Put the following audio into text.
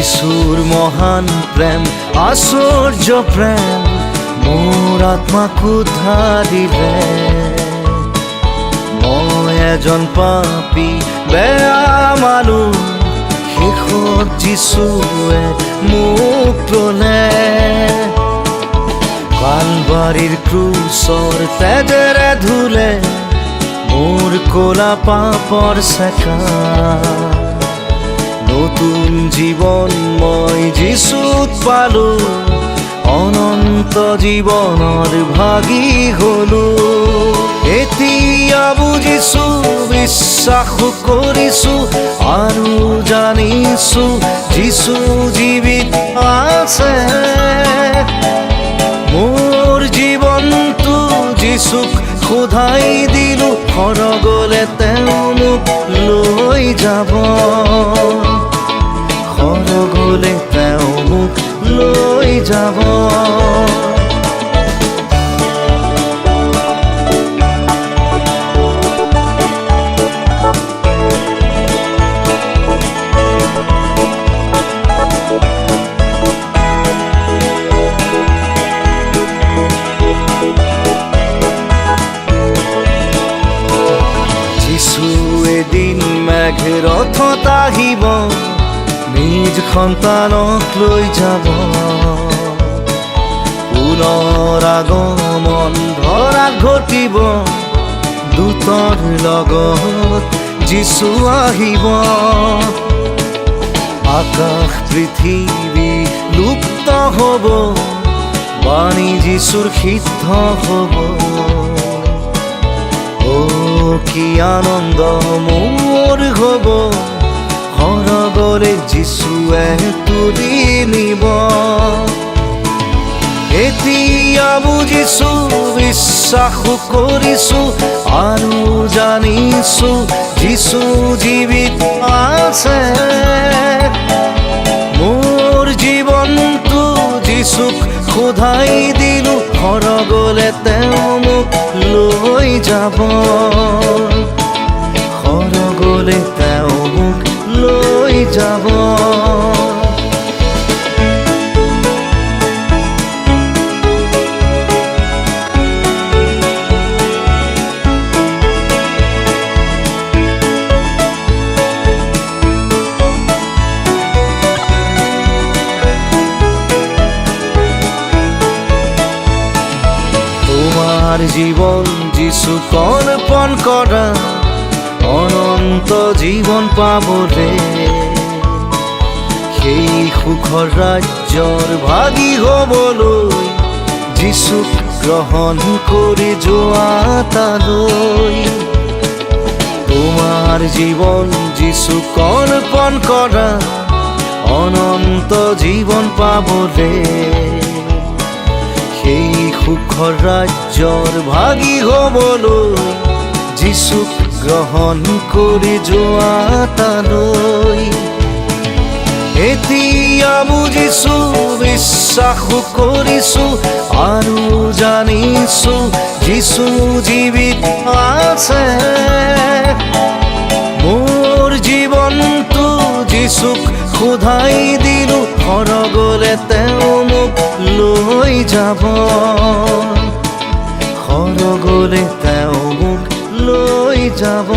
যিশুৰ মহান প্ৰেম আশ্চৰ্য প্ৰেম মোৰ আত্মাক উদ্ধাৰিলে। মই এজন পাপী বেয়া মানুহ, শেষত যিশুৱে মোক ল'লে। কালবাৰীৰ ক্ৰুচৰ তেজেৰে ধুলে মোৰ ক'লা পাপৰ চেকা। নতুন জীৱন মই যিশুত পালো, অনন্ত জীৱনৰ ভাগী হলো। এতিয়া বুজিছো, বিশ্বাস কৰিছো আৰু জানিছো যিশু জীৱিত আছে। মোৰ জীৱনটো যিশুক শোধাই দিলো, সৰগলে তেওঁ মোক লৈ যাব। সৰগলে তেওঁ মোক লৈ যাব। যিশু এদিন মেঘৰথত আহিব, নিজ সন্তানক লৈ যাব। পুনৰ আগমন ধৰাত ঘটিব, দূতৰ লগত যিশু আহিব। আকাশ পৃথিৱী লুপ্ত হ'ব, বাণী যিশুৰ সিদ্ধ হ'ব। কি আনন্দ মোৰ হ'ব, সৰগলে যিশুৱে তুলি নিব। এতিয়া বুজিছো, বিশ্বাস কৰিছো আৰু জানিছো যিশু জীৱিত আছে। মোৰ জীৱনটো যিশুক শোধাই দিলো, সৰগলে তেওঁ মোক লৈ যাব। সৰগলে তেওঁ মোক লৈ যাব। তোমাৰ জীবন যিশুক অৰ্পণ কৰা, অনন্ত জীৱন পাবলে। সেই সুখৰ ৰাজ্যৰ ভাগী হ'বলৈ যিশুক গ্ৰহণ কৰি যোৱা তালৈ। তোমাৰ জীৱন যিশুক অৰ্পণ কৰা, অনন্ত জীৱন পাবলে। সেই সুখৰ ৰাজ্যৰ ভাগী হ'বলৈ যিশুক গ্ৰহণ কৰি যোৱা তালৈ। এতিয়া বুজিছো, বিশ্বাস কৰিছো আৰু জানিছো যিশু জীৱিত আছে। মোৰ জীৱনটো যিশুক শোধাই দিলো, সৰগলে তেওঁ মোক লৈ যাব। সৰগলে তেওঁ মোক লৈ যাব।